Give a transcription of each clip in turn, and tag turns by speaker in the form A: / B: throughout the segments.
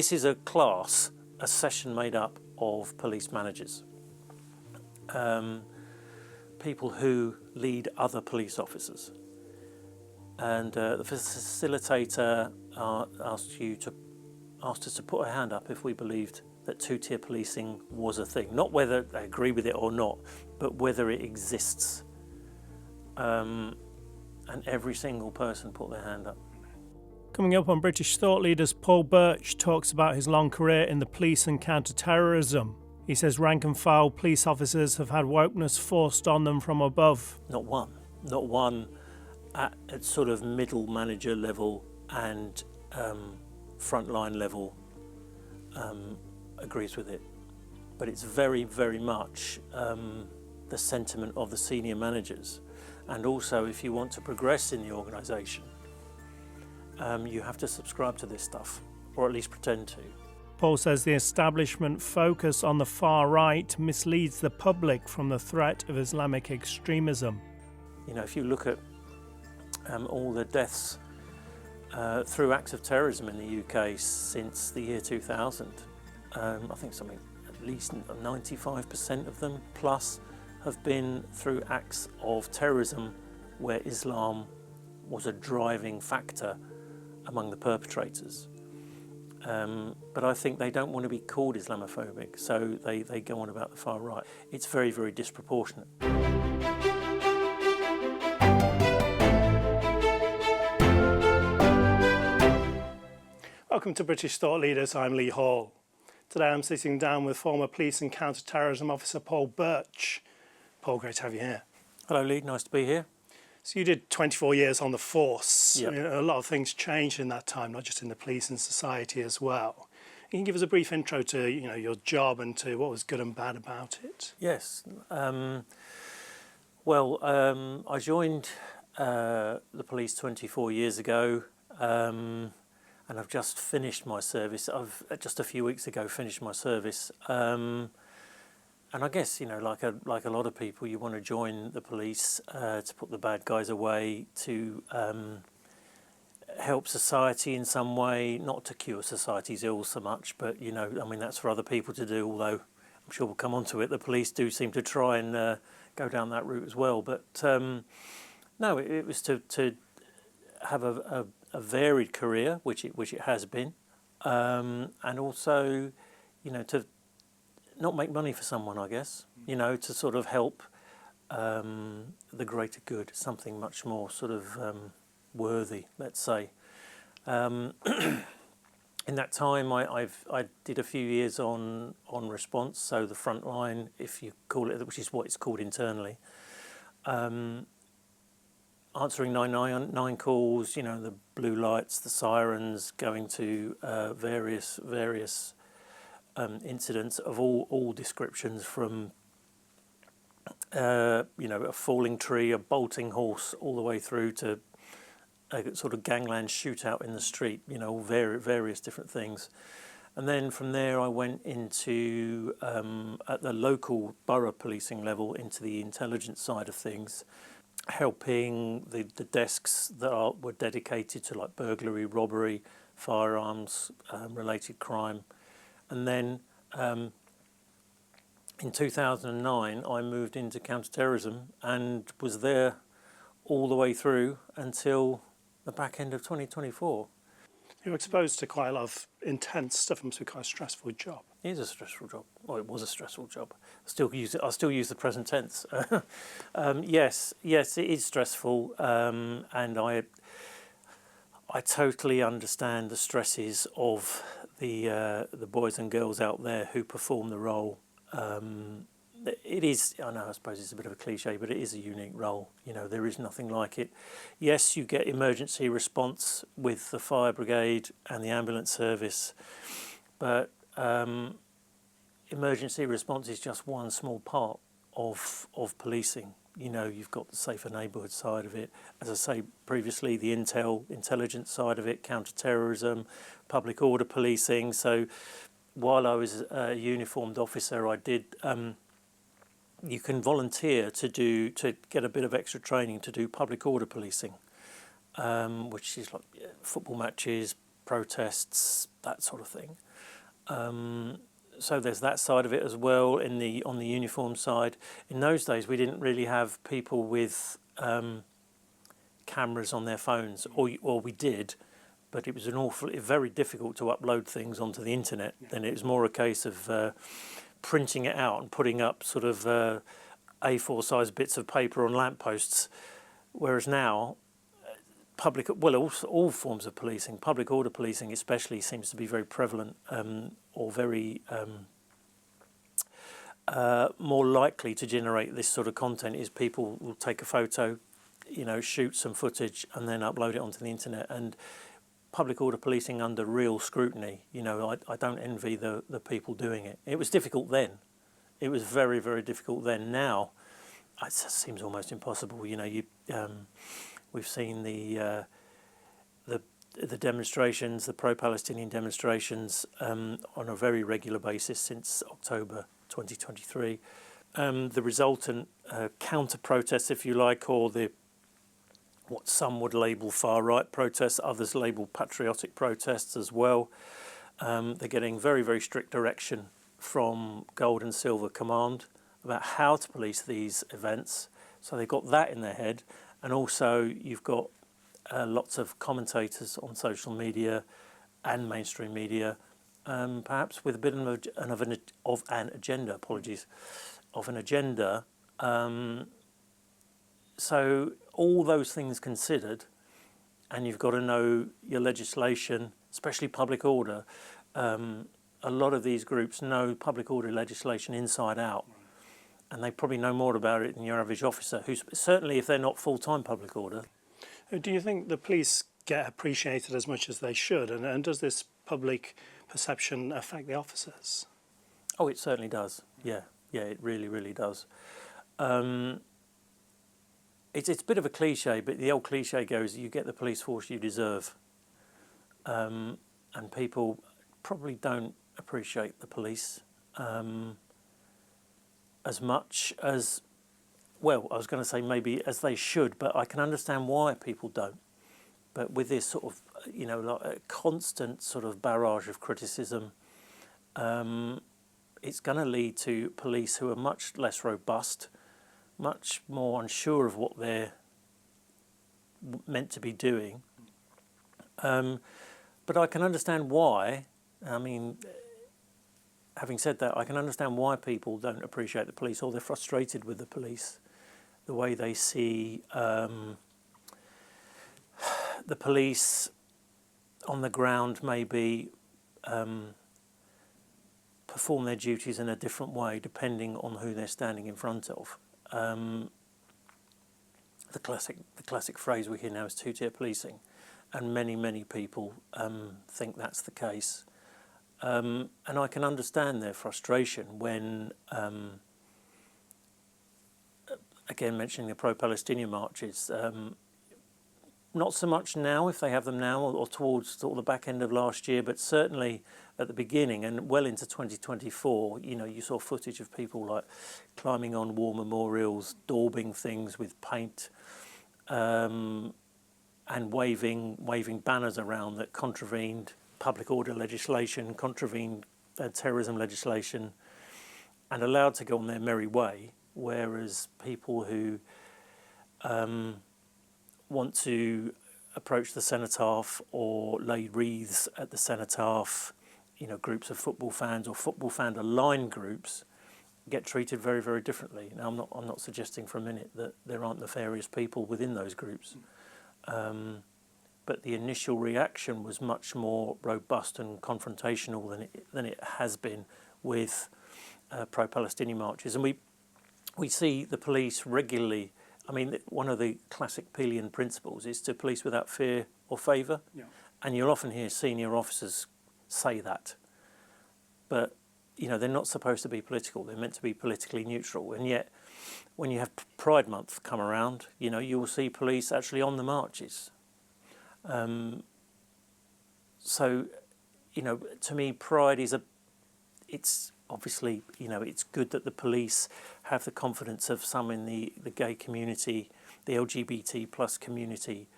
A: This is a class, a session made up of police managers, people who lead other police officers, and the facilitator asked us to put our hand up if we believed that two-tier policing was a thing. Not whether they agree with it or not, but whether it exists. And every single person put their hand up.
B: Coming up on British Thought Leaders, Paul Birch talks about his long career in the police and counter-terrorism. He says rank and file police officers have had wokeness forced on them from above.
A: Not one at sort of middle manager level and frontline level agrees with it. But it's very, very much the sentiment of the senior managers. And also, if you want to progress in the organisation, you have to subscribe to this stuff, or at least pretend to.
B: Paul says the establishment focus on the far right misleads the public from the threat of Islamic extremism.
A: You know, if you look at all the deaths through acts of terrorism in the UK since the year 2000, I think something at least 95% of them plus have been through acts of terrorism where Islam was a driving factor among the perpetrators. But I think they don't want to be called Islamophobic, so they go on about the far right. It's very, very disproportionate.
B: Welcome to British Thought Leaders, I'm Lee Hall. Today I'm sitting down with former police and counter-terrorism officer Paul Birch. Paul, great to have you here.
A: Hello Lee, nice to be here.
B: So you did 24 years on the force.
A: Yep.
B: I mean, a lot of things changed in that time, not just in the police and society as well. Can you give us a brief intro to your job and to what was good and bad about it?
A: Yes. I joined the police 24 years ago, and I've just finished my service. I've just a few weeks ago finished my service. And I guess, like a lot of people, you want to join the police to put the bad guys away, to help society in some way, not to cure society's ills so much, but, that's for other people to do, although I'm sure we'll come on to it. The police do seem to try and go down that route as well. But no, it was to have a varied career, which it has been, and also, to not make money for someone, I guess, to sort of help the greater good, something much more sort of worthy, let's say. In that time, I did a few years on response, so the front line, if you call it, which is what it's called internally, answering 999 calls, the blue lights, the sirens, going to various incidents of all descriptions, from a falling tree, a bolting horse, all the way through to a sort of gangland shootout in the street, various different things. And then from there I went into, at the local borough policing level, into the intelligence side of things, helping the desks that were dedicated to like burglary, robbery, firearms, related crime. And then in 2009, I moved into counterterrorism and was there all the way through until the back end of 2024.
B: You were exposed to quite a lot of intense stuff. It must be quite a stressful job.
A: It is a stressful job. Well, it was a stressful job. I still use the present tense. Yes, it is stressful, and I totally understand the stresses of the boys and girls out there who perform the role. It is, I suppose it's a bit of a cliche, but it is a unique role. There is nothing like it. Yes, you get emergency response with the fire brigade and the ambulance service, but emergency response is just one small part of policing. You've got the safer neighbourhood side of it. As I say previously, the intelligence side of it, counter-terrorism, public order policing. So while I was a uniformed officer, I did, you can volunteer to get a bit of extra training to do public order policing, which is like football matches, protests, that sort of thing. So there's that side of it as well. On the uniform side, in those days we didn't really have people with cameras on their phones, or we did, but it was very difficult to upload things onto the internet. Then it was more a case of printing it out and putting up sort of A4 size bits of paper on lampposts, whereas now all forms of policing, public order policing especially, seems to be very prevalent, or very more likely to generate this sort of content. Is people will take a photo, shoot some footage and then upload it onto the internet. And public order policing under real scrutiny, I don't envy the people doing it. It was difficult then. It was very, very difficult then. Now it seems almost impossible. We've seen the demonstrations, the pro-Palestinian demonstrations, on a very regular basis since October 2023. The resultant counter-protests, if you like, or what some would label far-right protests, others label patriotic protests as well. They're getting very, very strict direction from Gold and Silver Command about how to police these events. So they've got that in their head. And also you've got lots of commentators on social media and mainstream media, perhaps with a bit of an agenda. So all those things considered, and you've got to know your legislation, especially public order. A lot of these groups know public order legislation inside out. And they probably know more about it than your average officer, who's certainly, if they're not full-time public order.
B: Do you think the police get appreciated as much as they should? And does this public perception affect the officers?
A: Oh, it certainly does. Yeah, it really, really does. It's a bit of a cliche, but the old cliche goes, you get the police force you deserve. And people probably don't appreciate the police as much as, well, I was going to say maybe as they should, but I can understand why people don't. But with this sort of, like a constant sort of barrage of criticism, it's going to lead to police who are much less robust, much more unsure of what they're meant to be doing. But I can understand why. I mean, having said that, I can understand why people don't appreciate the police, or they're frustrated with the police, the way they see the police on the ground maybe perform their duties in a different way depending on who they're standing in front of. The classic phrase we hear now is two-tier policing, and many people think that's the case. And I can understand their frustration when, again, mentioning the pro-Palestinian marches, not so much now, if they have them now, or towards sort of the back end of last year, but certainly at the beginning and well into 2024, you saw footage of people like climbing on war memorials, daubing things with paint, and waving banners around that contravened public order legislation, contravened terrorism legislation, and allowed to go on their merry way, whereas people who want to approach the cenotaph or lay wreaths at the cenotaph, groups of football fans or football fan-aligned groups, get treated very, very differently. Now, I'm not suggesting for a minute that there aren't nefarious people within those groups. But the initial reaction was much more robust and confrontational than it has been with pro-Palestinian marches. And we see the police regularly. I mean, one of the classic Pelian principles is to police without fear or favour. Yeah. And you'll often hear senior officers say that. But, they're not supposed to be political. They're meant to be politically neutral. And yet, when you have Pride Month come around, you will see police actually on the marches. So, to me, Pride it's obviously, it's good that the police have the confidence of some in the gay community, the LGBT plus community,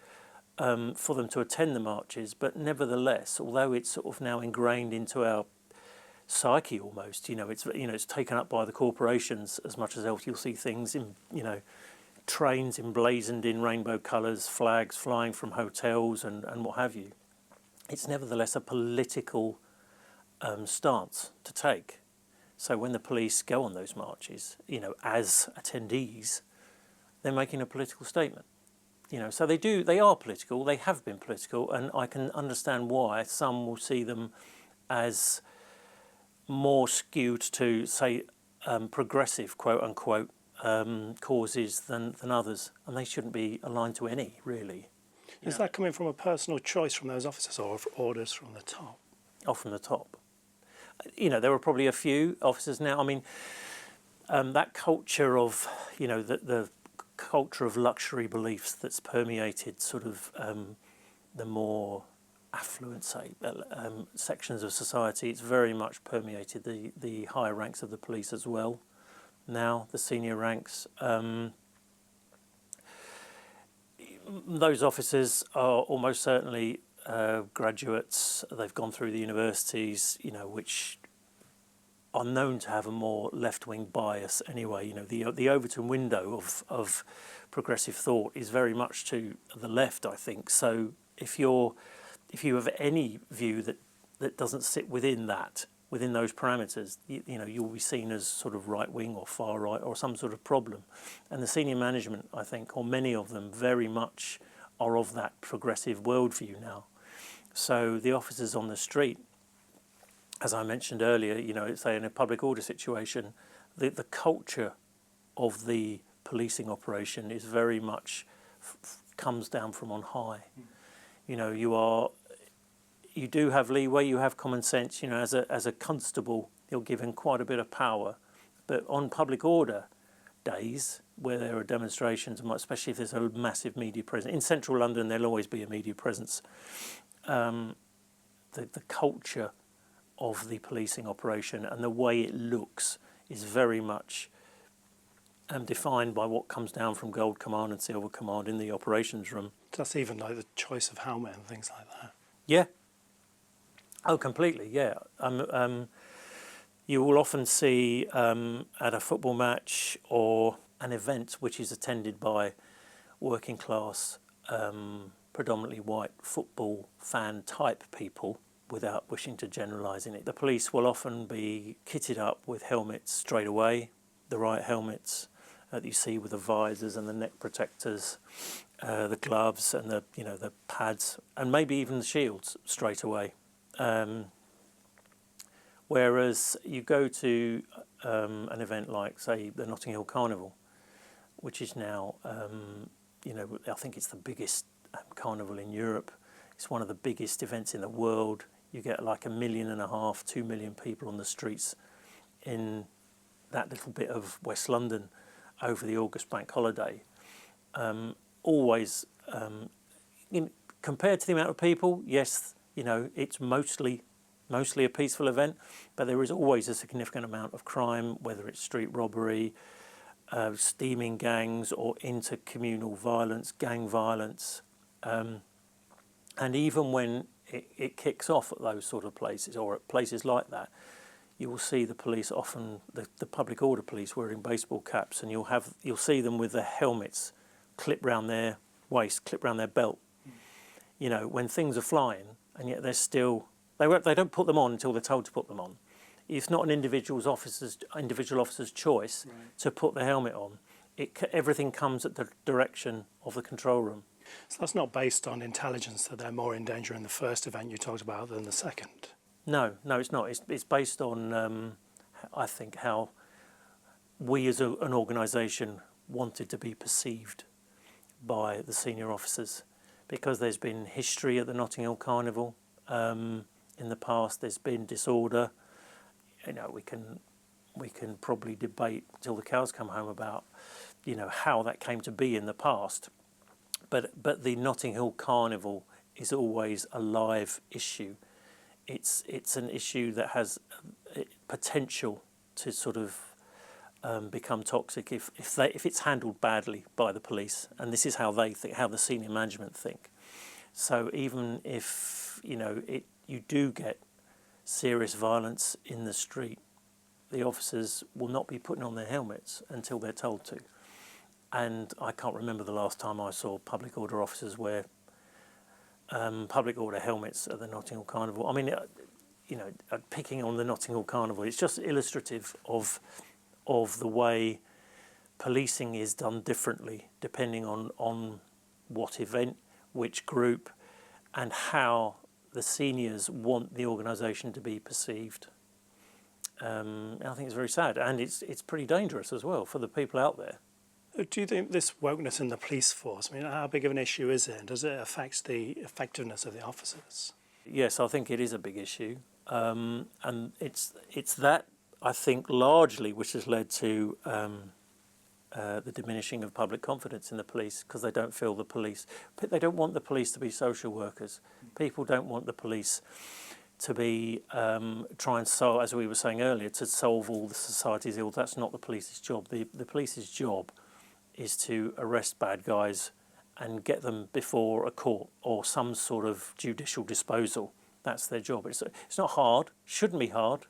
A: for them to attend the marches, but nevertheless, although it's sort of now ingrained into our psyche almost, it's taken up by the corporations as much as else. You'll see things in, trains emblazoned in rainbow colours, flags flying from hotels and what have you. It's nevertheless a political stance to take. So when the police go on those marches, as attendees, they're making a political statement. So they are political, they have been political, and I can understand why some will see them as more skewed to, say, progressive, quote unquote, causes than others, and they shouldn't be aligned to any, really.
B: Is that coming from a personal choice from those officers or orders from the top?
A: Oh, from the top. There are probably a few officers now. I mean, that culture of, the culture of luxury beliefs that's permeated sort of the more affluent, say, sections of society. It's very much permeated the higher ranks of the police as well. Now, the senior ranks. Those officers are almost certainly graduates. They've gone through the universities, which are known to have a more left-wing bias anyway. The Overton window of progressive thought is very much to the left, I think. So if you have any view that doesn't sit within those parameters, you'll be seen as sort of right-wing or far right or some sort of problem. And the senior management, I think, or many of them, very much are of that progressive worldview now. So the officers on the street, as I mentioned earlier, say in a public order situation, the culture of the policing operation is very much comes down from on high. You do have leeway, you have common sense. As a constable, you're given quite a bit of power, but on public order days where there are demonstrations, especially if there's a massive media presence in central London, there'll always be a media presence. The culture of the policing operation and the way it looks is very much defined by what comes down from Gold Command and Silver Command in the operations room.
B: That's even like the choice of helmet and things like that.
A: Yeah. Oh, completely, yeah. You will often see at a football match or an event which is attended by working class, predominantly white football fan type people, without wishing to generalise in it. The police will often be kitted up with helmets straight away, the right helmets that you see with the visors and the neck protectors, the gloves and the pads, and maybe even the shields straight away. Whereas you go to an event like, say, the Notting Hill Carnival, which is now, I think it's the biggest carnival in Europe. It's one of the biggest events in the world. You get like 1.5 million, 2 million people on the streets in that little bit of West London over the August bank holiday. Always, compared to the amount of people, yes, it's mostly a peaceful event, but there is always a significant amount of crime, whether it's street robbery, steaming gangs or intercommunal violence, gang violence. And even when it kicks off at those sort of places or at places like that, you will see the police often, the public order police wearing baseball caps, and you'll see them with their helmets clipped round their waist, clipped round their belt. When things are flying, and yet they're still, they don't put them on until they're told to put them on. It's not an individual officer's choice to put the helmet on. Everything comes at the direction of the control room.
B: So that's not based on intelligence that they're more in danger in the first event you talked about than the second?
A: No, it's not. It's based on, I think, how we as an organisation wanted to be perceived by the senior officers, because there's been history at the Notting Hill Carnival. In the past, there's been disorder. We can probably debate till the cows come home about, how that came to be in the past. But the Notting Hill Carnival is always a live issue. It's an issue that has potential to sort of become toxic if it's handled badly by the police, and this is how they think, how the senior management think. So even if you do get serious violence in the street, the officers will not be putting on their helmets until they're told to. And I can't remember the last time I saw public order officers wear public order helmets at the Notting Hill Carnival. I mean, picking on the Notting Hill Carnival, it's just illustrative of the way policing is done differently depending on what event, which group, and how the seniors want the organisation to be perceived. I think it's very sad, and it's pretty dangerous as well for the people out there.
B: Do you think this wokeness in the police force, I mean, how big of an issue is it? Does it affect the effectiveness of the officers?
A: Yes, I think it is a big issue, and it's that, I think, largely which has led to the diminishing of public confidence in the police, because they don't feel they don't want the police to be social workers. People don't want the police to be try and solve, as we were saying earlier, to solve all the society's ills. That's not the police's job. The police's job is to arrest bad guys and get them before a court or some sort of judicial disposal. That's their job. It's not hard, shouldn't be hard.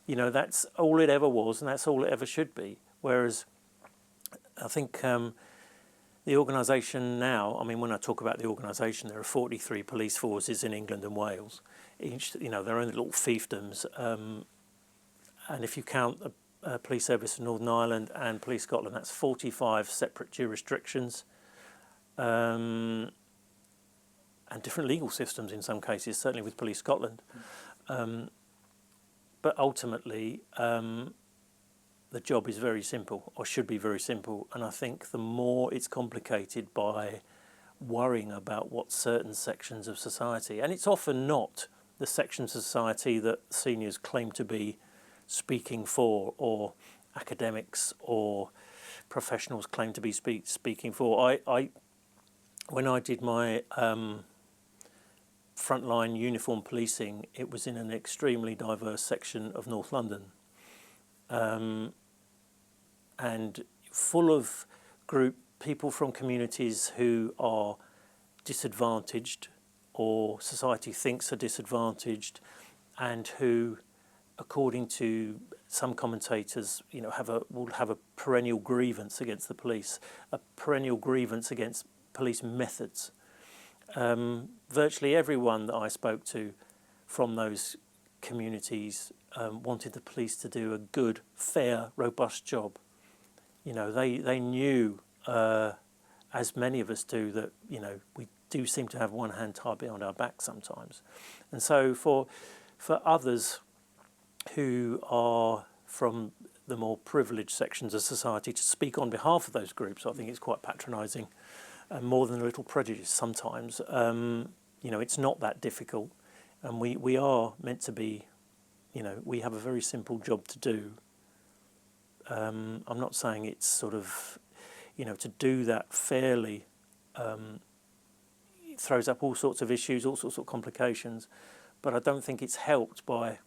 A: That's all it ever was, and that's all it ever should be. Whereas I think the organisation now, I mean, when I talk about the organisation, there are 43 police forces in England and Wales, each, their own little fiefdoms. And if you count the Police Service of Northern Ireland and Police Scotland, that's 45 separate jurisdictions. And different legal systems in some cases, certainly with Police Scotland. But ultimately, the job is very simple, or should be very simple, and I think the more it's complicated by worrying about what certain sections of society, and it's often not the sections of society that seniors claim to be speaking for, or academics or professionals claim to be speaking for. When I did my frontline uniform policing, it was in an extremely diverse section of North London. And full of people from communities who are disadvantaged, or society thinks are disadvantaged, and who, according to some commentators, will have a perennial grievance against the police, a perennial grievance against police methods. Virtually everyone that I spoke to from those communities wanted the police to do a good, fair, robust job. They knew, as many of us do, that we do seem to have one hand tied behind our back sometimes. And so for others who are from the more privileged sections of society to speak on behalf of those groups, I think it's quite patronising, and more than a little prejudice sometimes. It's not that difficult, and we are meant to be, we have a very simple job to do. I'm not saying it's sort of, to do that fairly it throws up all sorts of issues, all sorts of complications, but I don't think it's helped by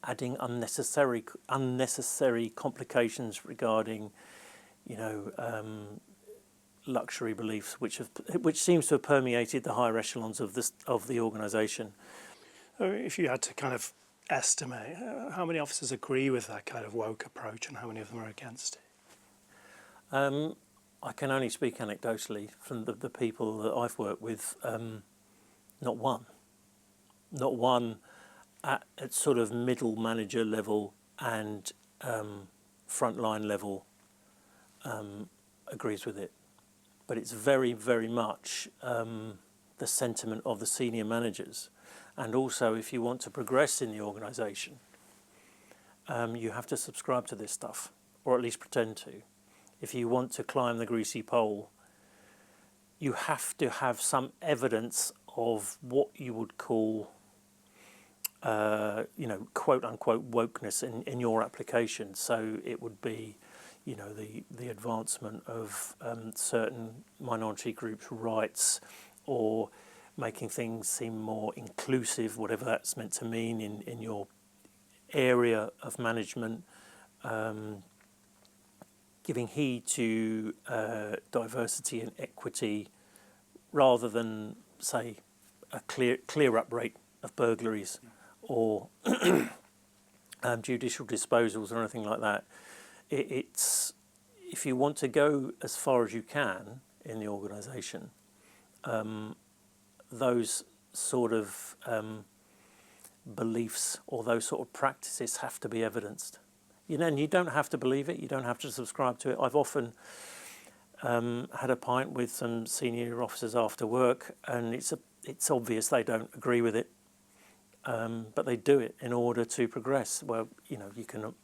A: adding unnecessary complications regarding, luxury beliefs, which seems to have permeated the higher echelons of the organisation.
B: If you had to kind of estimate, how many officers agree with that kind of woke approach, and how many of them are against it?
A: I can only speak anecdotally from the people that I've worked with. Not one at sort of middle manager level and frontline level agrees with it. But it's very, very much the sentiment of the senior managers. And also, if you want to progress in the organisation, you have to subscribe to this stuff, or at least pretend to. If you want to climb the greasy pole, you have to have some evidence of what you would call, quote unquote wokeness in your application. So it would be, the advancement of certain minority groups' rights, or making things seem more inclusive, whatever that's meant to mean in your area of management, giving heed to diversity and equity rather than say, a clear-up rate of burglaries or judicial disposals or anything like that. It's if you want to go as far as you can in the organisation, those sort of beliefs or those sort of practices have to be evidenced. And you don't have to believe it. You don't have to subscribe to it. I've often had a pint with some senior officers after work, and it's obvious they don't agree with it, but they do it in order to progress. Well, you can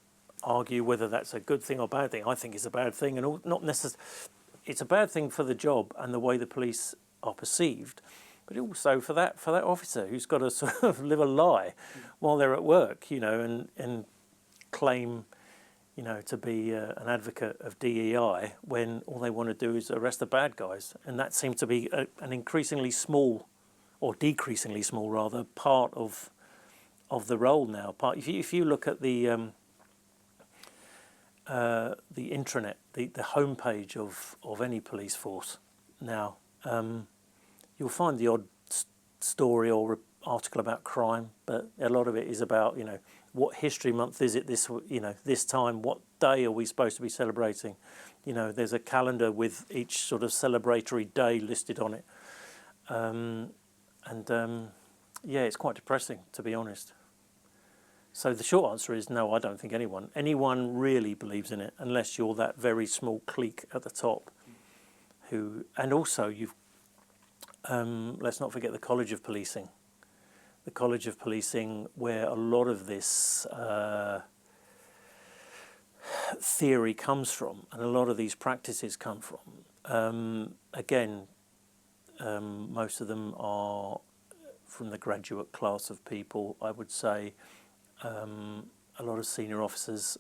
A: argue whether that's a good thing or bad thing. I think it's a bad thing, and not necessarily. It's a bad thing for the job and the way the police are perceived, but also for that officer who's got to sort of live a lie while they're at work, and claim, to be an advocate of DEI when all they want to do is arrest the bad guys. And that seems to be an increasingly small, or decreasingly small rather, part of the role now. If you look at the intranet, the homepage of any police force now, you'll find the odd story or article about crime, but a lot of it is about, what history month is it this time, what day are we supposed to be celebrating? There's a calendar with each sort of celebratory day listed on it. It's quite depressing, to be honest. So the short answer is no, I don't think anyone really believes in it, unless you're that very small clique at the top and also you've, let's not forget the College of Policing. The College of Policing, where a lot of this theory comes from, and a lot of these practices come from. Most of them are from the graduate class of people, I would say. A lot of senior officers,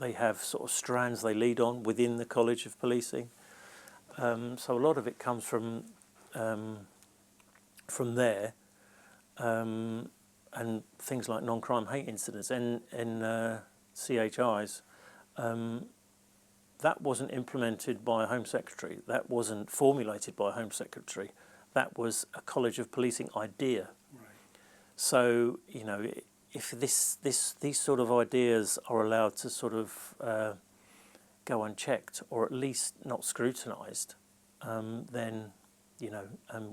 A: they have sort of strands they lead on within the College of Policing. So a lot of it comes from there. And things like non-crime hate incidents and CHIs, that wasn't implemented by a Home Secretary. That wasn't formulated by a Home Secretary. That was a College of Policing idea. Right. So, if these sort of ideas are allowed to sort of go unchecked, or at least not scrutinised, then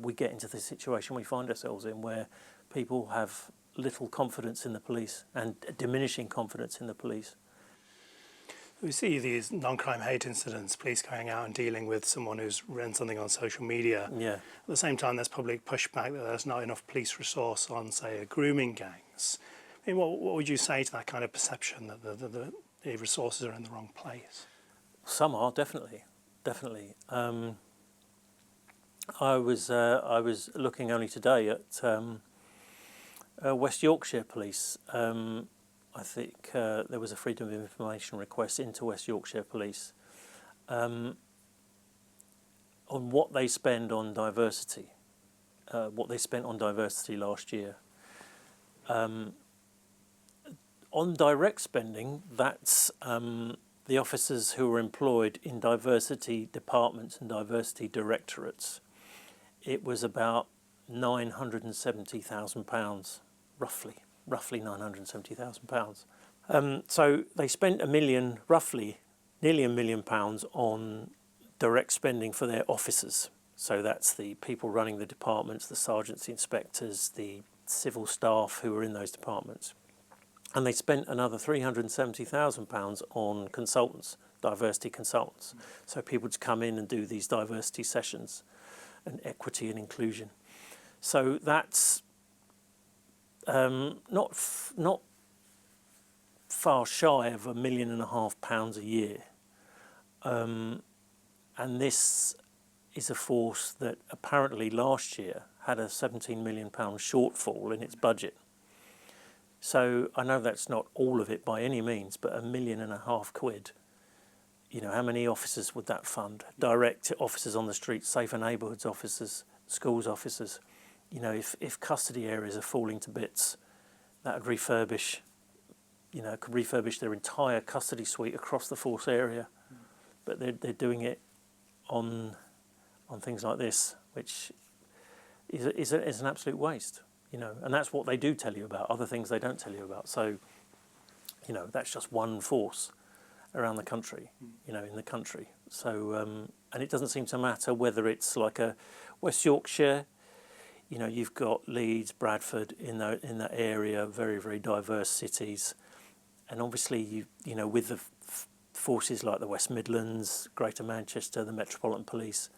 A: we get into the situation we find ourselves in, where people have little confidence in the police and diminishing confidence in the police.
B: We see these non-crime hate incidents, police going out and dealing with someone who's written something on social media. Yeah. At the same time, there's public pushback that there's not enough police resource on, say, grooming gangs. I mean, what would you say to that kind of perception that the resources are in the wrong place?
A: Some are, definitely. I was looking only today at West Yorkshire Police. I think there was a Freedom of Information request into West Yorkshire Police on what they spend on diversity, what they spent on diversity last year. On direct spending, that's the officers who are employed in diversity departments and diversity directorates. It was about £970,000, roughly £970,000. So they spent nearly £1 million on direct spending for their officers. So that's the people running the departments, the sergeants, the inspectors, the civil staff who are in those departments. And they spent another £370,000 on consultants, diversity consultants. So people to come in and do these diversity sessions and equity and inclusion. So that's not far shy of £1.5 million a year. And this is a force that apparently last year had a £17 million shortfall in its budget. So I know that's not all of it by any means, but £1.5 million. How many officers would that fund? Direct officers on the street, safer neighbourhoods officers, schools officers. If custody areas are falling to bits, that would refurbish, could refurbish their entire custody suite across the force area. But they're doing it on things like this, which is an absolute waste. And that's what they do tell you about. Other things they don't tell you about. So, that's just one force around the country, in the country. So, and it doesn't seem to matter whether it's like a West Yorkshire. You've got Leeds, Bradford in that area, very, very diverse cities. And obviously, with the forces like the West Midlands, Greater Manchester, the Metropolitan Police,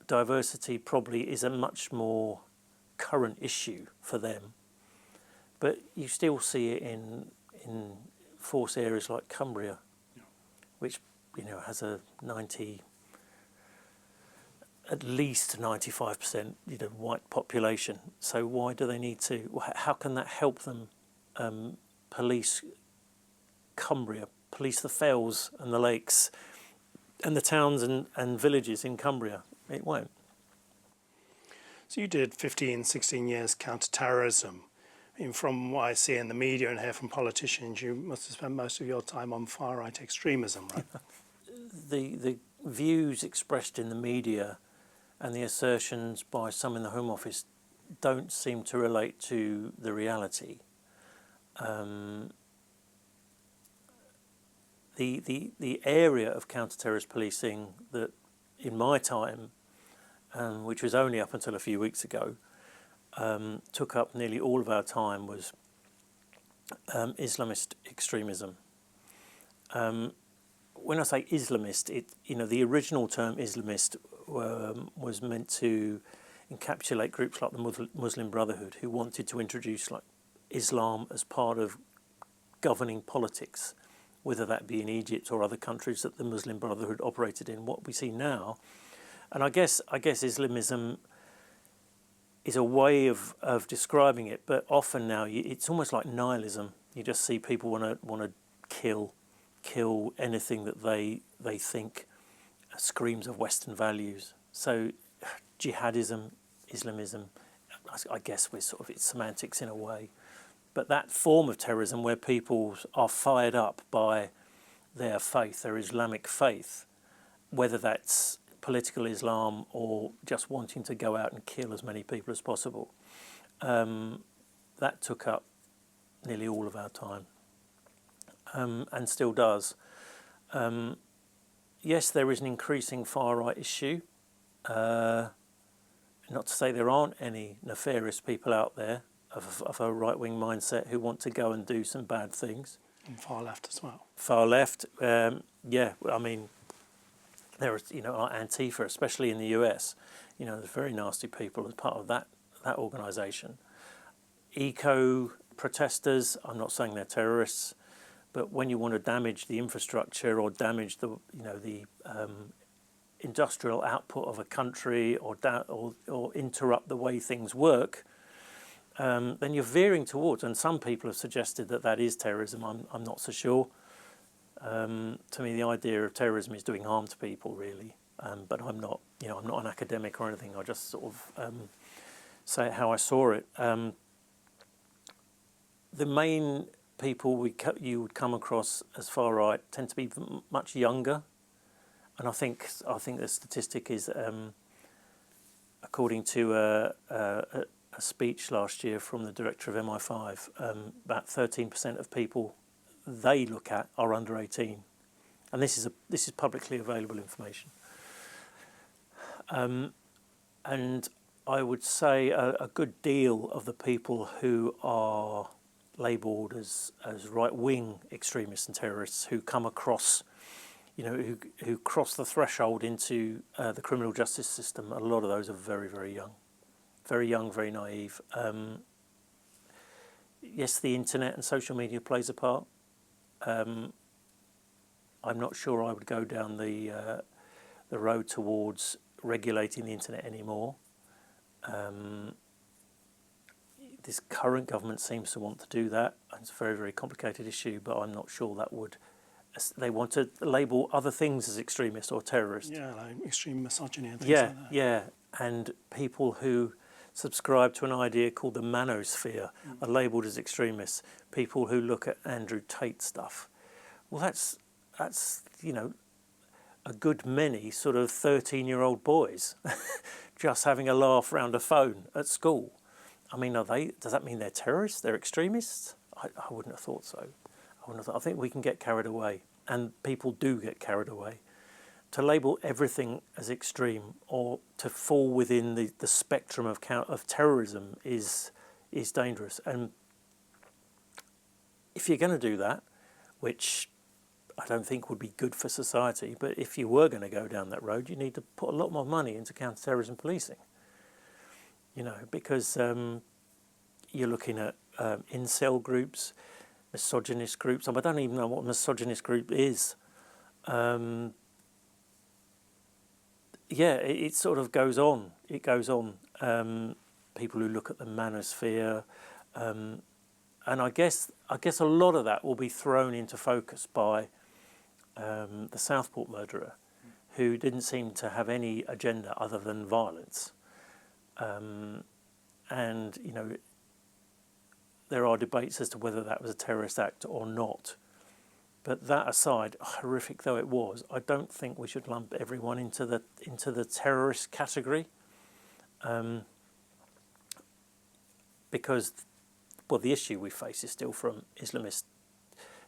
A: diversity probably is a much more current issue for them. But you still see it in force areas like Cumbria, which has a at least 95% white population. So why do they need to? How can that help them police Cumbria, police the fells and the lakes and the towns and villages in Cumbria? It won't.
B: So you did 15, 16 years counterterrorism. From what I see in the media and hear from politicians, you must have spent most of your time on far-right extremism, right?
A: The views expressed in the media and the assertions by some in the Home Office don't seem to relate to the reality. The area of counter-terrorist policing that, in my time, which was only up until a few weeks ago, took up nearly all of our time was Islamist extremism. When I say Islamist, the original term Islamist was meant to encapsulate groups like the Muslim Brotherhood, who wanted to introduce Islam as part of governing politics, whether that be in Egypt or other countries that the Muslim Brotherhood operated in. What we see now, and I guess Islamism is a way of describing it, but often now it's almost like nihilism. You just see people want to kill anything that they think screams of Western values. So jihadism, Islamism, I guess it's semantics in a way. But that form of terrorism where people are fired up by their faith, their Islamic faith, whether that's political Islam or just wanting to go out and kill as many people as possible, that took up nearly all of our time, and still does. Yes, there is an increasing far-right issue. Not to say there aren't any nefarious people out there of a right-wing mindset who want to go and do some bad things.
B: And far left as well.
A: Far left, yeah. I mean, there is, like Antifa, especially in the US. There's very nasty people as part of that organisation. Eco protesters. I'm not saying they're terrorists, but when you want to damage the infrastructure or damage the industrial output of a country or interrupt the way things work, then you're veering towards, and some people have suggested that is terrorism. I'm not so sure. To me, the idea of terrorism is doing harm to people, really. But I'm not, I'm not an academic or anything. I just sort of say it how I saw it. The main people you would come across as far right tend to be much younger, and I think the statistic is, according to a speech last year from the director of MI5, about 13% of people they look at are under 18, and this is publicly available information. And I would say a good deal of the people who are labelled as right-wing extremists and terrorists who come across, who cross the threshold into the criminal justice system, a lot of those are very, very young, very naive. Yes, the internet and social media plays a part. I'm not sure I would go down the road towards regulating the internet anymore. This current government seems to want to do that. It's a very, very complicated issue, but I'm not sure that would. They want to label other things as extremist or terrorist.
B: Yeah, like extreme misogyny and things like that.
A: Yeah, and people who subscribe to an idea called the manosphere are labelled as extremists. People who look at Andrew Tate stuff. Well, that's a good many sort of 13-year-old boys just having a laugh round a phone at school. I mean, does that mean they're terrorists? They're extremists? I wouldn't have thought so. I think we can get carried away, and people do get carried away. To label everything as extreme or to fall within the spectrum of terrorism is dangerous. And if you're going to do that, which I don't think would be good for society, but if you were going to go down that road, you need to put a lot more money into counterterrorism policing. Because you're looking at incel groups, misogynist groups. I don't even know what a misogynist group is. It sort of goes on. It goes on. People who look at the manosphere, and I guess a lot of that will be thrown into focus by the Southport murderer, who didn't seem to have any agenda other than violence. And there are debates as to whether that was a terrorist act or not. But that aside, horrific though it was, I don't think we should lump everyone into the terrorist category, because the issue we face is still from Islamist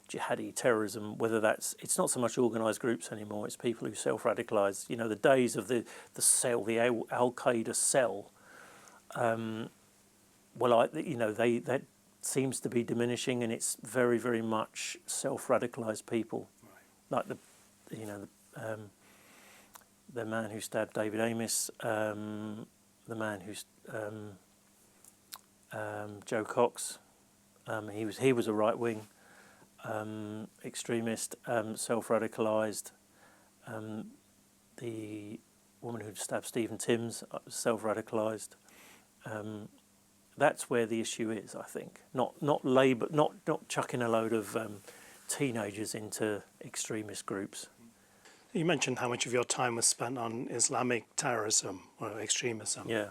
A: jihadi terrorism. It's not so much organised groups anymore; it's people who self-radicalise. The days of the cell, the Al Qaeda cell. That seems to be diminishing, and it's very, very much self-radicalised people, right. Like the man who stabbed David Amis, the man who's Joe Cox. He was a right-wing extremist, self-radicalised. The woman who stabbed Stephen Timms, self-radicalised. That's where the issue is, I think. Not chucking a load of teenagers into extremist groups.
B: You mentioned how much of your time was spent on Islamic terrorism or extremism.
A: Yeah.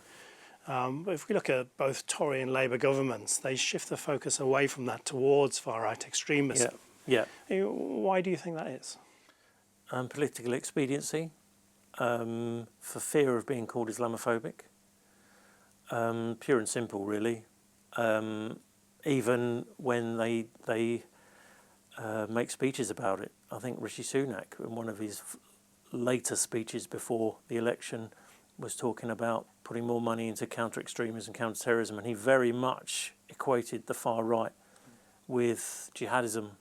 B: But if we look at both Tory and Labour governments, they shift the focus away from that towards far-right extremism.
A: Yeah.
B: Why do you think that is?
A: Political expediency, for fear of being called Islamophobic. Pure and simple, really. Even when they make speeches about it. I think Rishi Sunak, in one of his later speeches before the election, was talking about putting more money into counter-extremism, counter-terrorism, and he very much equated the far right with jihadism,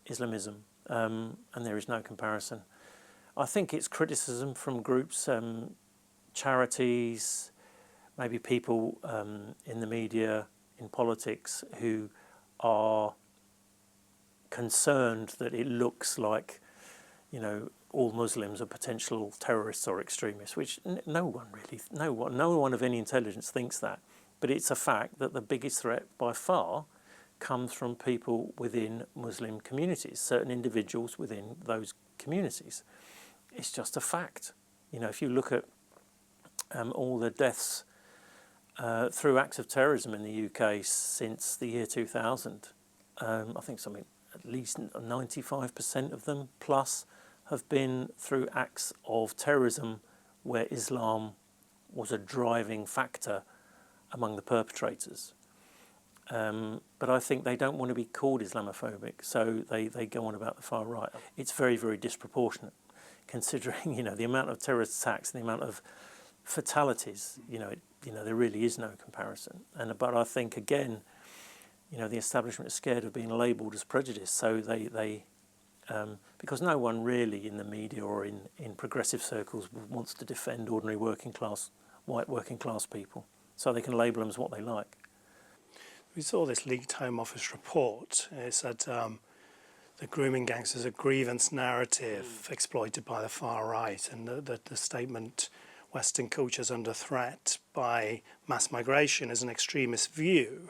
A: Islamism, and there is no comparison. I think it's criticism from groups, charities, maybe people in the media, in politics, who are concerned that it looks like, all Muslims are potential terrorists or extremists, which no one of any intelligence thinks that. But it's a fact that the biggest threat by far comes from people within Muslim communities, certain individuals within those communities. It's just a fact. If you look at all the deaths through acts of terrorism in the UK since the year 2000, I think at least 95% of them plus have been through acts of terrorism where Islam was a driving factor among the perpetrators. But I think they don't want to be called Islamophobic, so they go on about the far right. It's very, very disproportionate, considering the amount of terrorist attacks and the amount of fatalities. There really is no comparison. But I think again, the establishment is scared of being labelled as prejudiced, so they because no one really in the media or in progressive circles wants to defend ordinary white working class people, so they can label them as what they like.
B: We saw this leaked Home Office report. It said the grooming gangs is a grievance narrative exploited by the far right, and the statement, Western culture is under threat by mass migration, is an extremist view.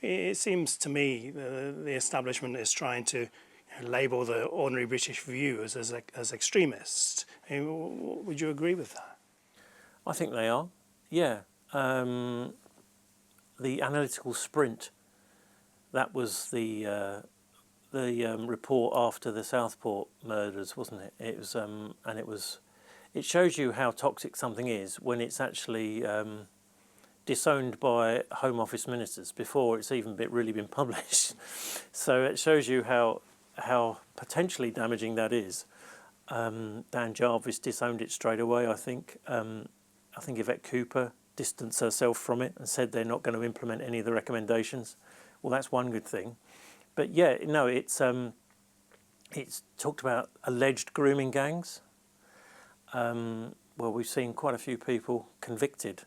B: It seems to me the establishment is trying to label the ordinary British view as extremist. Would you agree with that?
A: I think they are, yeah. The analytical sprint, that was the report after the Southport murders, wasn't it? It was, it shows you how toxic something is when it's actually disowned by Home Office ministers before it's even really been published. So it shows you how potentially damaging that is. Dan Jarvis disowned it straight away. I think Yvette Cooper distanced herself from it and said they're not going to implement any of the recommendations. Well, that's one good thing. But yeah, no, it's talked about alleged grooming gangs. Well, we've seen quite a few people convicted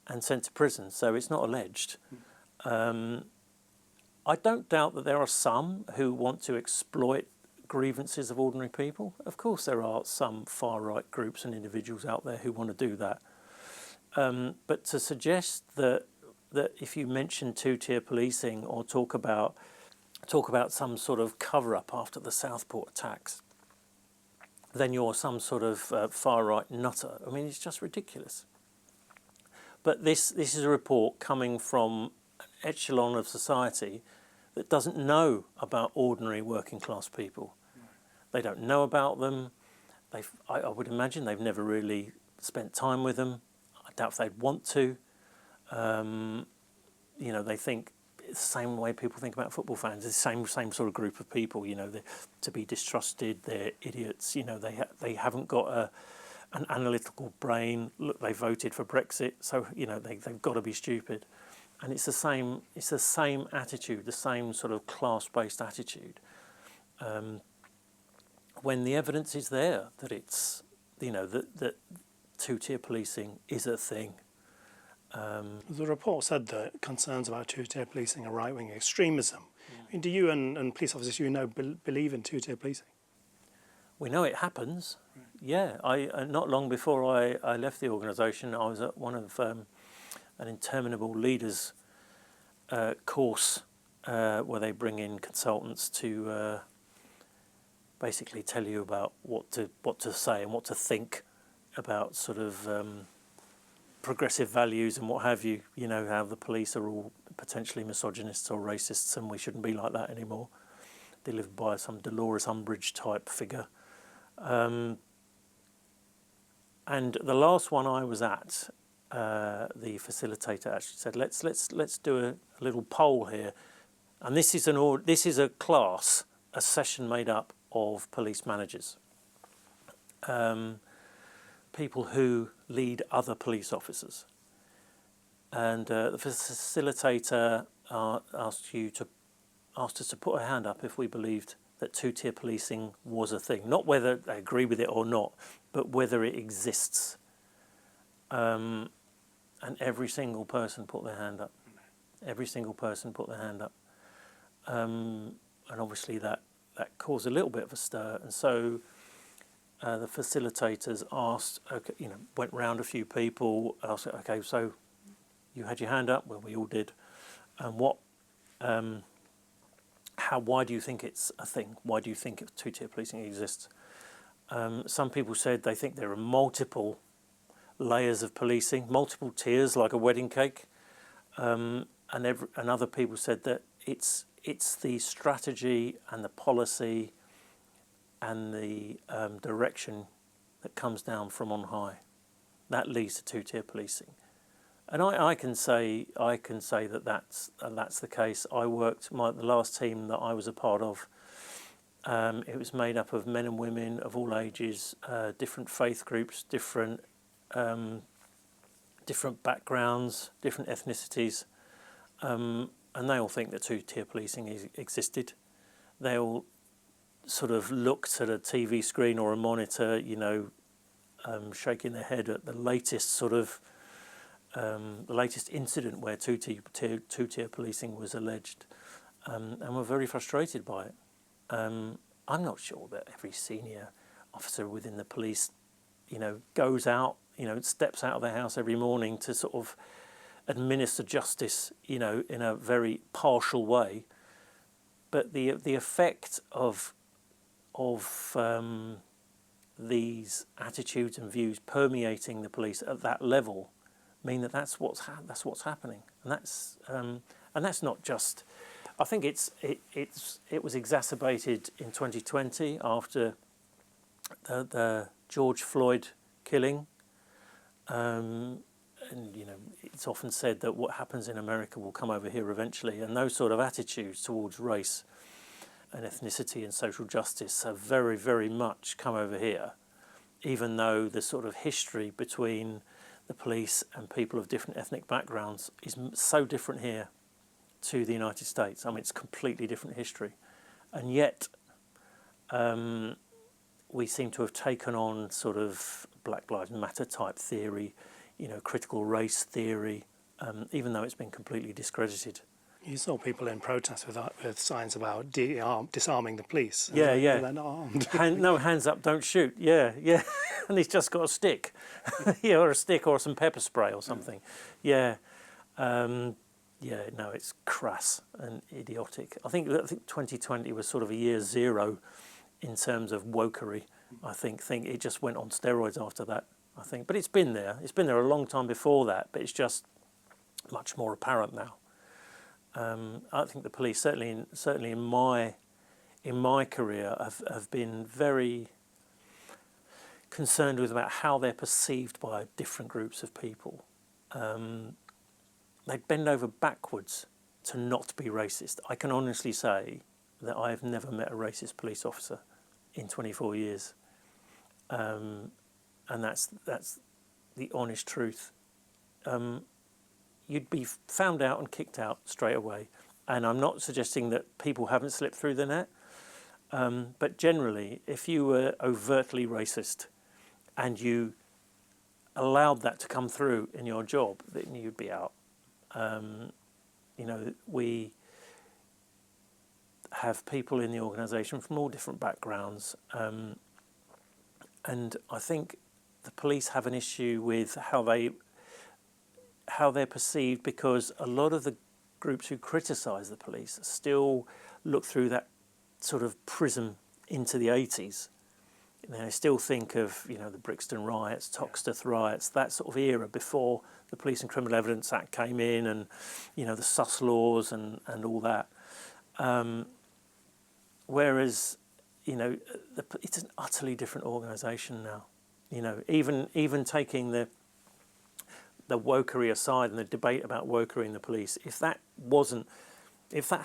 A: and sent to prison, so it's not alleged. I don't doubt that there are some who want to exploit grievances of ordinary people. Of course, there are some far-right groups and individuals out there who want to do that. But to suggest that if you mention two-tier policing or talk about some sort of cover-up after the Southport attacks, then you're some sort of far-right nutter. I mean, it's just ridiculous. But this is a report coming from an echelon of society that doesn't know about ordinary working-class people. They don't know about them. I would imagine they've never really spent time with them. I doubt if they'd want to. You know, they think it's the same way people think about football fans. It's the same sort of group of people. You know, to be distrusted. They're idiots. You know, they haven't got an analytical brain. Look, they voted for Brexit, so you know they've got to be stupid. And it's the same attitude, the same sort of class-based attitude. When the evidence is there that it's, you know, that two-tier policing is a thing.
B: The report said that concerns about two-tier policing are right-wing extremism. I mean, do you and police officers you know believe in two-tier policing?
A: We know it happens. Right. Yeah, I not long before I left the organisation, I was at one of an interminable leaders course where they bring in consultants to basically tell you about what to say and what to think about sort of progressive values and what have you. You know, how the police are all potentially misogynists or racists, and we shouldn't be like that anymore. Delivered by some Dolores Umbridge type figure. And the last one I was at, the facilitator actually said, let's do a little poll here, and this is a class, a session made up of police managers, people who lead other police officers, and the facilitator asked us to put our hand up if we believed that two-tier policing was a thing. Not whether they agree with it or not, but whether it exists. And every single person put their hand up. Every single person put their hand up. And obviously that caused a little bit of a stir. And so the facilitators asked, okay, you know, went round a few people, asked, okay, so you had your hand up? Well, we all did. And why do you think it's a thing? Why do you think two-tier policing exists? Some people said they think there are multiple layers of policing, multiple tiers like a wedding cake, and other people said that it's the strategy and the policy and the direction that comes down from on high that leads to two-tier policing. And I can say that that's the case. I worked the last team that I was a part of. It was made up of men and women of all ages, different faith groups, different backgrounds, different ethnicities, and they all think that two-tier policing existed. They all sort of looked at a TV screen or a monitor, you know, shaking their head at the latest sort of. The latest incident where two-tier policing was alleged, and were very frustrated by it. I'm not sure that every senior officer within the police, you know, goes out, you know, steps out of their house every morning to sort of administer justice, you know, in a very partial way. But the effect of these attitudes and views permeating the police at that level mean that's what's happening, and that's not just. I think it was exacerbated in 2020 after the George Floyd killing. And it's often said that what happens in America will come over here eventually, and those sort of attitudes towards race and ethnicity and social justice have very, very much come over here, even though the sort of history between the police and people of different ethnic backgrounds is so different here to the United States. I mean, it's completely different history, and yet we seem to have taken on sort of Black Lives Matter type theory, critical race theory, even though it's been completely discredited.
B: You saw people in protest with signs about disarming the police.
A: Yeah.
B: They're not armed.
A: No, hands up, don't shoot. Yeah. And he's just got a stick, or a stick or some pepper spray or something. Yeah. No, it's crass and idiotic. I think 2020 was sort of a year zero in terms of wokery. I think it just went on steroids after that. I think, but it's been there. It's been there a long time before that, but it's just much more apparent now. I think the police, certainly in my career, have been very concerned with about how they're perceived by different groups of people. They bend over backwards to not be racist. I can honestly say that I have never met a racist police officer in 24 years, and that's the honest truth. You'd be found out and kicked out straight away. And I'm not suggesting that people haven't slipped through the net, but generally, if you were overtly racist and you allowed that to come through in your job, then you'd be out. We have people in the organisation from all different backgrounds, and I think the police have an issue with how they're perceived, because a lot of the groups who criticise the police still look through that sort of prism into the 80s. They still think of the Brixton riots, Toxteth riots, that sort of era before the Police and Criminal Evidence Act came in, and the sus laws and all that. Whereas it's an utterly different organisation now. Even taking the wokery aside and the debate about wokery in the police, if that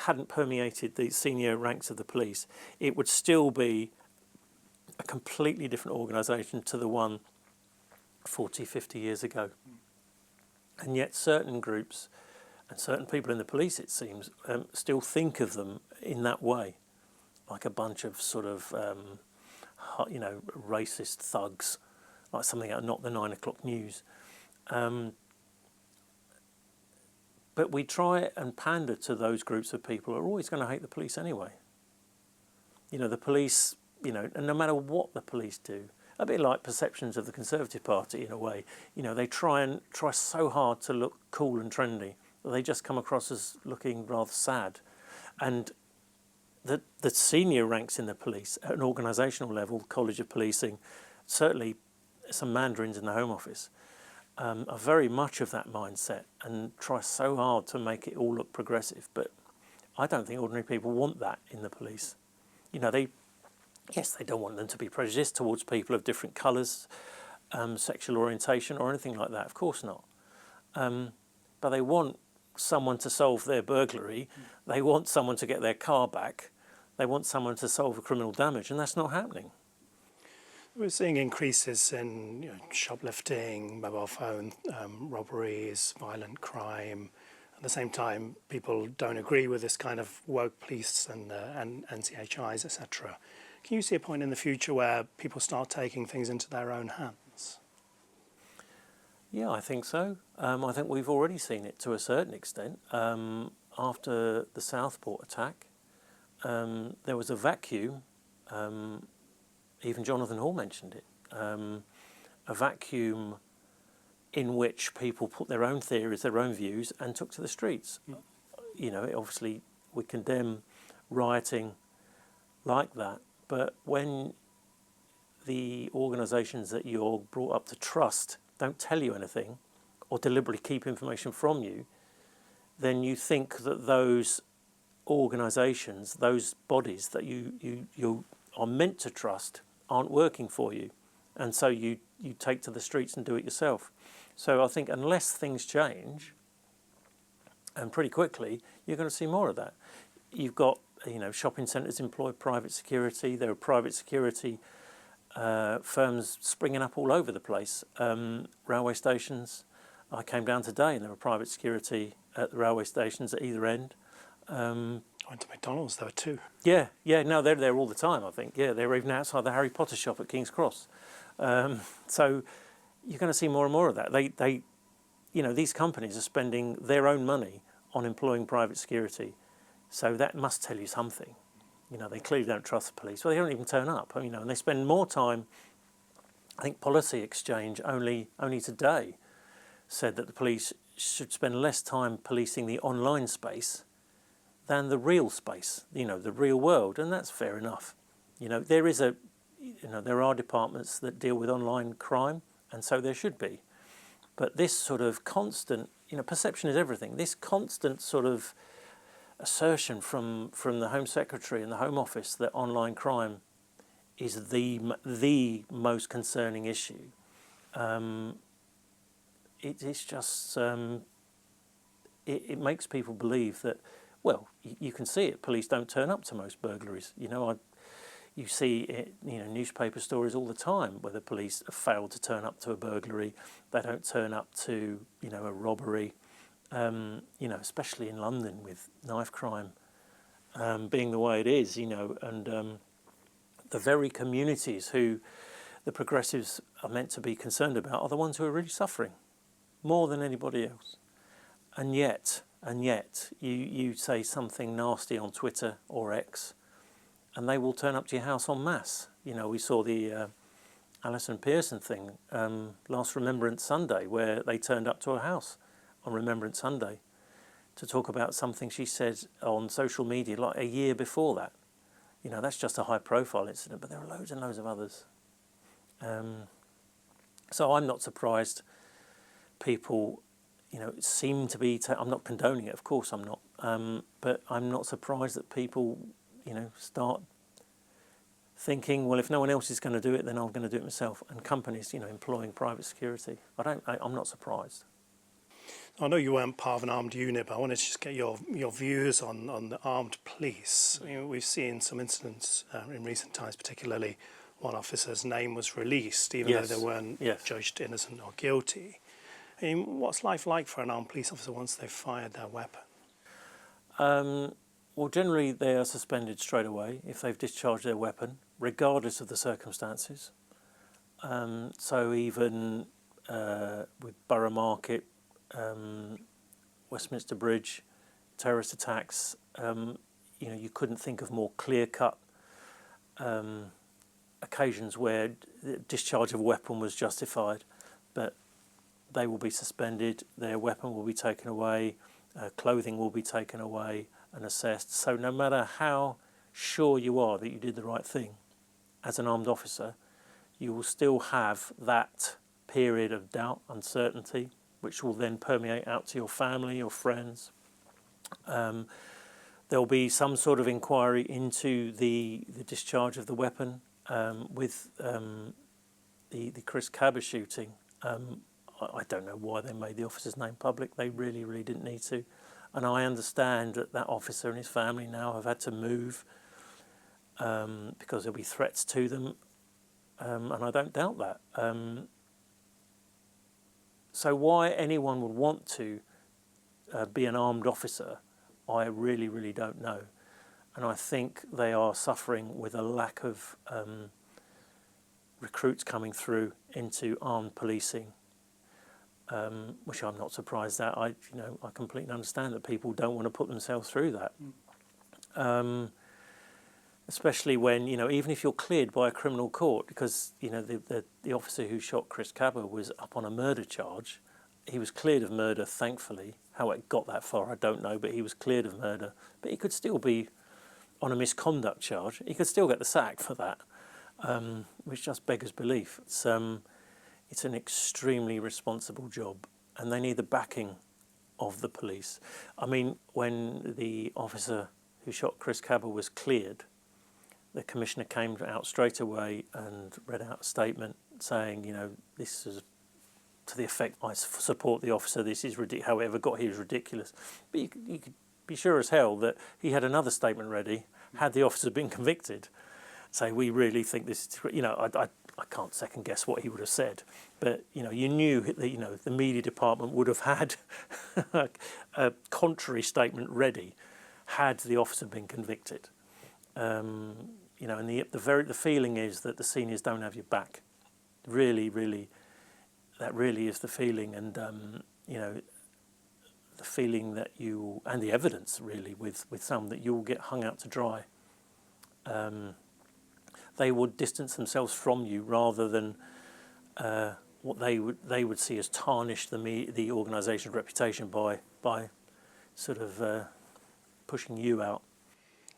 A: hadn't permeated the senior ranks of the police, it would still be a completely different organisation to the one 40, 50 years ago. And yet certain groups and certain people in the police, it seems, still think of them in that way, like a bunch of sort of, racist thugs, like something out Not the 9 o'clock news. But we try and pander to those groups of people who are always going to hate the police anyway. The police, and no matter what the police do, a bit like perceptions of the Conservative Party in a way, they try so hard to look cool and trendy that they just come across as looking rather sad. And the senior ranks in the police at an organisational level, College of Policing, certainly some mandarins in the Home Office, are very much of that mindset and try so hard to make it all look progressive. But I don't think ordinary people want that in the police. They don't want them to be prejudiced towards people of different colours, sexual orientation or anything like that, of course not. But they want someone to solve their burglary, they want someone to get their car back, they want someone to solve a criminal damage, and that's not happening.
B: We're seeing increases in shoplifting, mobile phone robberies, violent crime. At the same time, people don't agree with this kind of woke police and NCHIs, etc. Can you see a point in the future where people start taking things into their own hands?
A: Yeah, I think so. I think we've already seen it to a certain extent. After the Southport attack, there was a vacuum. Even Jonathan Hall mentioned it. A vacuum in which people put their own theories, their own views, and took to the streets. Obviously we condemn rioting like that, but when the organisations that you're brought up to trust don't tell you anything or deliberately keep information from you, then you think that those organisations, those bodies that you are meant to trust, aren't working for you, and so you take to the streets and do it yourself. So I think unless things change, and pretty quickly, you're going to see more of that. You've got, shopping centres employ private security. There are private security firms springing up all over the place. Railway stations. I came down today and there were private security at the railway stations at either end.
B: I went to McDonald's, there were two.
A: Yeah, no, they're there all the time, I think. Yeah, they're even outside the Harry Potter shop at King's Cross. So you're going to see more and more of that. These companies are spending their own money on employing private security. So that must tell you something. They clearly don't trust the police. Well, they don't even turn up, and they spend more time. I think Policy Exchange only today said that the police should spend less time policing the online space than the real space, the real world, and that's fair enough. There are departments that deal with online crime, and so there should be. But this sort of constant, perception is everything. This constant sort of assertion from the Home Secretary and the Home Office that online crime is the most concerning issue. It's just it makes people believe that. Well, you can see it. Police don't turn up to most burglaries. You see it, newspaper stories all the time where the police have failed to turn up to a burglary. They don't turn up to a robbery. Especially in London with knife crime being the way it is. And the very communities who the progressives are meant to be concerned about are the ones who are really suffering more than anybody else. And yet, you say something nasty on Twitter or X, and they will turn up to your house en masse. We saw the Alison Pearson thing last Remembrance Sunday, where they turned up to her house on Remembrance Sunday to talk about something she said on social media like a year before that. That's just a high-profile incident, but there are loads and loads of others. So I'm not surprised people seem to be. I'm not condoning it, of course I'm not. But I'm not surprised that people, start thinking, well, if no one else is going to do it, then I'm going to do it myself. And companies, employing private security. I'm not surprised.
B: I know you weren't part of an armed unit, but I wanted to just get your views on the armed police. We've seen some incidents in recent times, particularly one officer's name was released, even though they weren't judged innocent or guilty. What's life like for an armed police officer once they've fired their weapon?
A: Well, generally they are suspended straight away if they've discharged their weapon, regardless of the circumstances. So even with Borough Market, Westminster Bridge, terrorist attacks, you couldn't think of more clear-cut occasions where the discharge of a weapon was justified, but they will be suspended, their weapon will be taken away, clothing will be taken away and assessed. So no matter how sure you are that you did the right thing as an armed officer, you will still have that period of doubt, uncertainty, which will then permeate out to your family, your friends. There'll be some sort of inquiry into the discharge of the weapon with the Chris Cabba shooting. I don't know why they made the officer's name public. They really, really didn't need to. And I understand that officer and his family now have had to move because there'll be threats to them. And I don't doubt that. So why anyone would want to be an armed officer, I really, really don't know. And I think they are suffering with a lack of recruits coming through into armed policing, which I'm not surprised at. I completely understand that people don't want to put themselves through that. Especially when, even if you're cleared by a criminal court, because, the officer who shot Chris Cabba was up on a murder charge. He was cleared of murder, thankfully. How it got that far, I don't know, but he was cleared of murder. But he could still be on a misconduct charge. He could still get the sack for that, which just beggars belief. It's an extremely responsible job, and they need the backing of the police. I mean, when the officer who shot Chris Cabell was cleared, the commissioner came out straight away and read out a statement saying, this is to the effect, I support the officer, this is ridiculous, however got here is ridiculous. But you could be sure as hell that he had another statement ready, had the officer been convicted, say, we really think this is, I can't second guess what he would have said, but you knew that the media department would have had a contrary statement ready had the officer been convicted. And the feeling is that the seniors don't have your back. Really, that really is the feeling, and the feeling that you, and the evidence really with some, that you'll get hung out to dry. They would distance themselves from you rather than what they would see as tarnish the organisation's reputation by sort of pushing you out.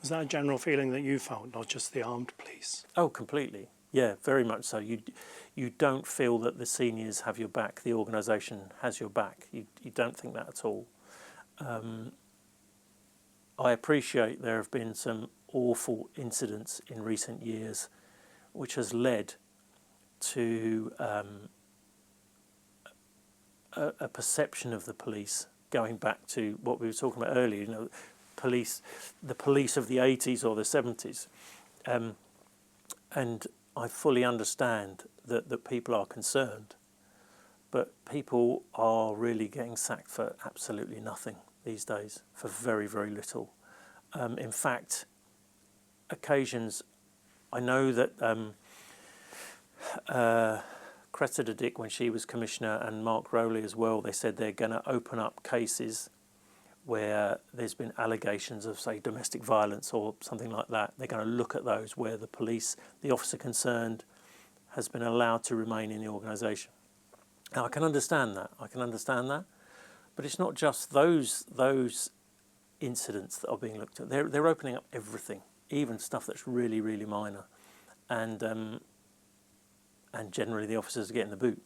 B: Was that a general feeling that you felt, not just the armed police?
A: Oh, completely. Yeah, very much so. You don't feel that the seniors have your back, the organisation has your back. You don't think that at all. I appreciate there have been some awful incidents in recent years which has led to a perception of the police going back to what we were talking about earlier, the police of the 80s or the 70s. And I fully understand that people are concerned, but people are really getting sacked for absolutely nothing these days, for very, very little. In fact, occasions, I know that Cressida Dick, when she was commissioner, and Mark Rowley as well, they said they're going to open up cases where there's been allegations of, say, domestic violence or something like that. They're going to look at those where the police, the officer concerned, has been allowed to remain in the organisation. Now, I can understand that. But it's not just those incidents that are being looked at. They're opening up everything, even stuff that's really, really minor. And generally the officers are getting the boot.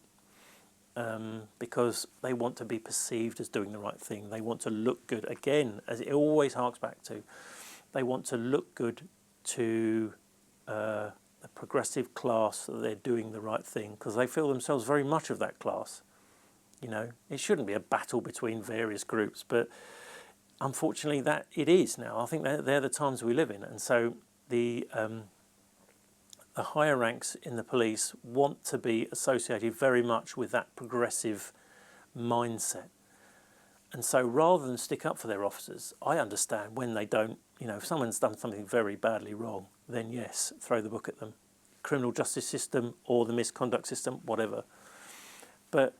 A: Because they want to be perceived as doing the right thing. They want to look good. Again, as it always harks back to, they want to look good to the progressive class that they're doing the right thing, because they feel themselves very much of that class. It shouldn't be a battle between various groups, but unfortunately that it is now. I think they're the times we live in, and so the higher ranks in the police want to be associated very much with that progressive mindset. And so rather than stick up for their officers, I understand when they don't, if someone's done something very badly wrong, then yes, throw the book at them. Criminal justice system or the misconduct system, whatever. But,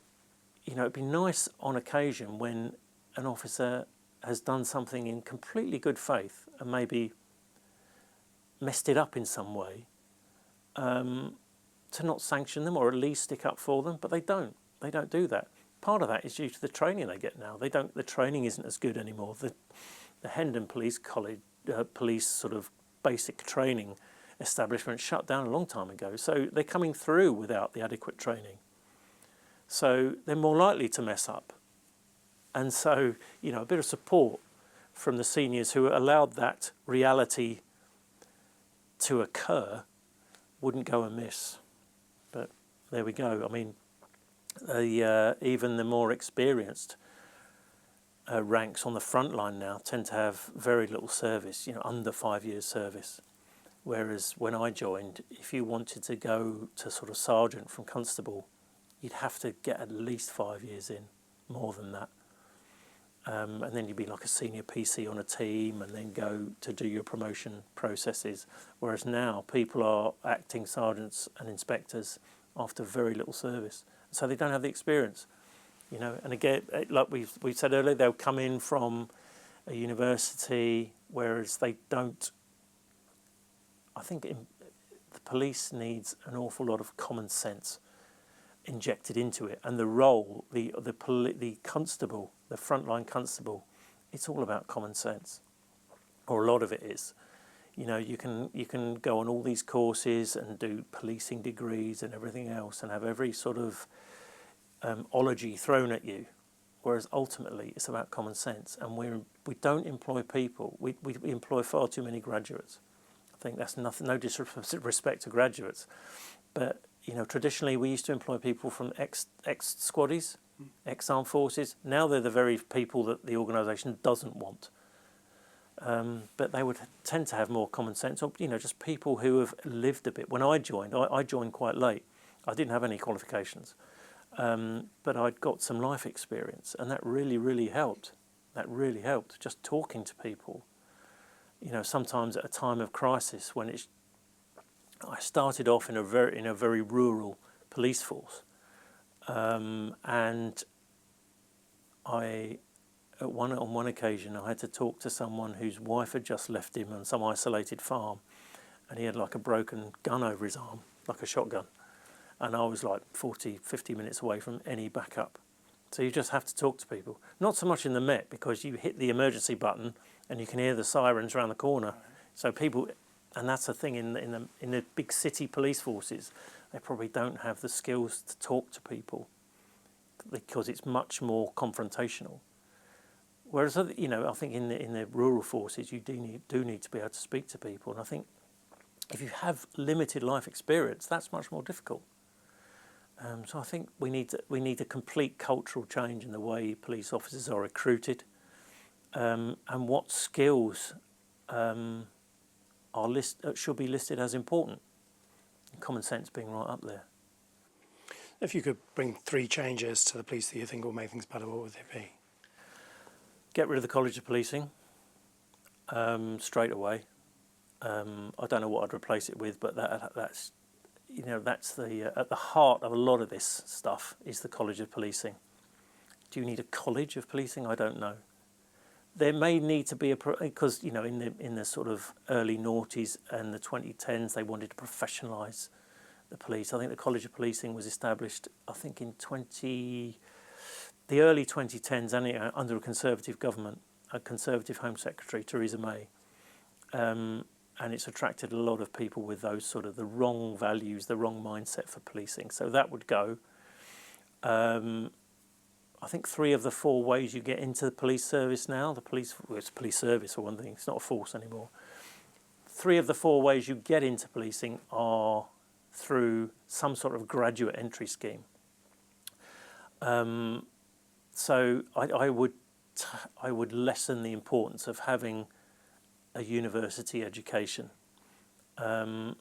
A: it'd be nice on occasion when an officer has done something in completely good faith and maybe messed it up in some way, to not sanction them or at least stick up for them, but they don't do that. Part of that is due to the training they get now. The training isn't as good anymore. The Hendon Police College, police sort of basic training establishment shut down a long time ago, so they're coming through without the adequate training. So they're more likely to mess up. And so, a bit of support from the seniors who allowed that reality to occur wouldn't go amiss. But there we go. I mean, even the more experienced ranks on the front line now tend to have very little service, under 5 years service. Whereas when I joined, if you wanted to go to sort of sergeant from constable, you'd have to get at least 5 years in, more than that. And then you'd be like a senior PC on a team and then go to do your promotion processes. Whereas now people are acting sergeants and inspectors after very little service. So they don't have the experience, And again, like we said earlier, they'll come in from a university, whereas they don't. I think the police needs an awful lot of common sense injected into it, and the role, the constable, the frontline constable, it's all about common sense, or a lot of it is. You can go on all these courses and do policing degrees and everything else, and have every sort of ology thrown at you, whereas ultimately it's about common sense. And we don't employ people. We employ far too many graduates. I think that's nothing, no disrespect to graduates, but traditionally we used to employ people from ex-squaddies, ex-armed forces. Now they're the very people that the organisation doesn't want. But they would tend to have more common sense, or just people who have lived a bit. When I joined quite late. I didn't have any qualifications, but I'd got some life experience, and that really, really helped. That really helped. Just talking to people. Sometimes at a time of crisis, when I started off in a very rural police force, and on one occasion I had to talk to someone whose wife had just left him on some isolated farm, and he had like a broken gun over his arm, like a shotgun, and I was like 40-50 minutes away from any backup. So you just have to talk to people. Not so much in the Met, because you hit the emergency button and you can hear the sirens around the corner. So people, and that's the thing in the big city police forces, they probably don't have the skills to talk to people because it's much more confrontational. Whereas I think in the rural forces you do need to be able to speak to people, and I think if you have limited life experience, that's much more difficult. So I think we need a complete cultural change in the way police officers are recruited, and what skills should be listed as important. Common sense being right up there.
B: If you could bring 3 changes to the police that you think will make things better, what would they be?
A: Get rid of the College of Policing straight away. I don't know what I'd replace it with, but that's at the heart of a lot of this stuff is the College of Policing. Do you need a College of Policing? I don't know. There may need to be because in the sort of early noughties and the 2010s they wanted to professionalise the police. I think the College of Policing was established, I think, in the early 2010s, under a Conservative government, a Conservative Home Secretary, Theresa May. And it's attracted a lot of people with those sort of the wrong values, the wrong mindset for policing. So that would go. I think 3 of the 4 ways you get into the police service now, it's police service for one thing, it's not a force anymore. 3 of the 4 ways you get into policing are through some sort of graduate entry scheme. So I would lessen the importance of having a university education, and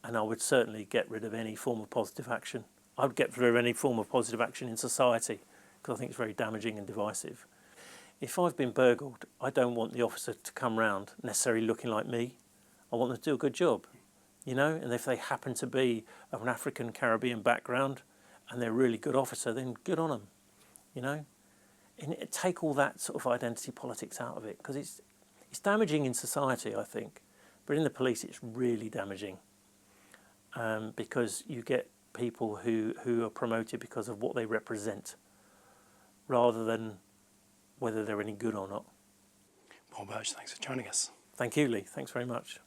A: I would certainly get rid of any form of positive action. I would get rid of any form of positive action in society, because I think it's very damaging and divisive. If I've been burgled, I don't want the officer to come round necessarily looking like me. I want them to do a good job, and if they happen to be of an African Caribbean background and they're a really good officer, then good on them, And take all that sort of identity politics out of it, because it's damaging in society, I think, but in the police it's really damaging, because you get people who are promoted because of what they represent rather than whether they're any good or not.
B: Paul Birch, thanks for joining us.
A: Thank you, Lee. Thanks very much.